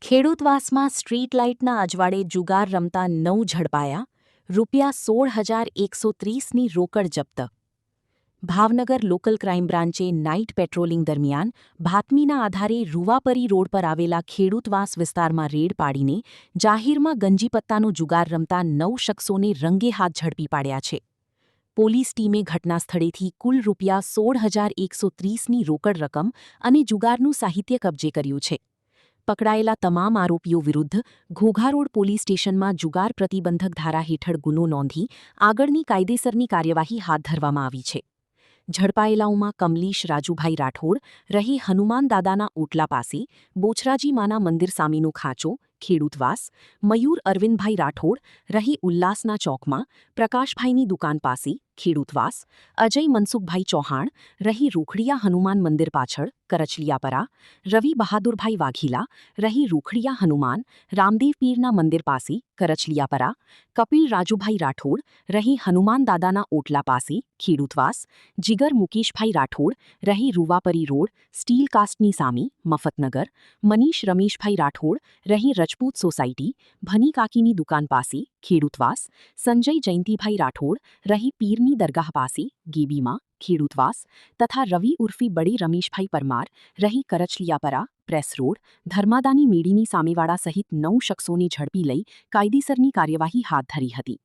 ખેડૂતવાસમાં street લાઇટના અજવાળે જુગાર રમતા 9 ઝડપાયા, ₹16,130ની રોકડ જપ્ત. ભાવનગર લોકલ ક્રાઇમ બ્રાન્ચે નાઇટ પેટ્રોલિંગ દરમિયાન બાતમીના આધારે રૂવાપરી રોડ પર આવેલા ખેડૂતવાસ વિસ્તારમાં રેડ પાડીને જાહેરમાં ગંજીપત્તાનો જુગાર રમતા 9 શખ્સોને રંગે હાથ ઝડપી પાડ્યા છે. પોલીસ ટીમે ઘટનાસ્થળેથી કુલ ₹16,130ની રોકડ રકમ અને જુગારનું સાહિત્ય કબજે કર્યું છે. પકડાયેલા તમામ આરોપીઓ વિરુદ્ધ ઘોઘા રોડ પોલીસ સ્ટેશનમાં જુગાર પ્રતિબંધક ધારા હેઠળ ગુનો નોંધી આગળની કાયદેસરની કાર્યવાહી હાથ ધરવામાં આવી છે. ઝડપાયેલાઓમાં કમલીશ રાજુભાઈ રાઠોડ, રહી હનુમાન દાદાના ઓટલા પાસે, બોચરાજી માના મંદિર સામેનો ખાંચો, ખેડૂતવાસ, મયુર અરવિંદભાઈ રાઠોડ, રહી ઉલ્લાસના ચોકમાં, પ્રકાશભાઈની દુકાન પાસે, ખેડૂતવાસ, અજય મનસુખભાઈ ચૌહાણ, રહી રૂખડિયા હનુમાન મંદિર પાછળ, કરચલિયાપરા, રવિ બહાદુરભાઈ વાઘીલા, રહી રૂખડિયા હનુમાન, રામદેવ પીરના મંદિર પાસે, કરચલિયાપરા, કપિલ રાજુભાઈ રાઠોડ, રહી હનુમાન દાદાના ઓટલા પાસે, ખેડૂતવાસ, જીગર મુકેશભાઈ રાઠોડ, રહી રૂવાપરી રોડ, સ્ટીલ કાસ્ટની સામે, મફતનગર, મનીષ રમેશભાઈ રાઠોડ, રહી રજપૂત સોસાયટી, ભની કાકીની દુકાન પાસે, ખેડૂતવાસ, સંજય જયંતિભાઈ રાઠોડ, રહી પીરની દરગાહ પાસે, ગીબીમાં, ખેડૂતવાસ તથા રવિ ઉર્ફી બડે રમેશભાઈ પરમાર, રહી કરચલિયાપરા, પ્રેસ રોડ, ધર્માદાની મેળીની સામેવાળા સહિત 9 શખ્સોને ઝડપી લઈ કાયદેસરની કાર્યવાહી હાથ ધરી હતી.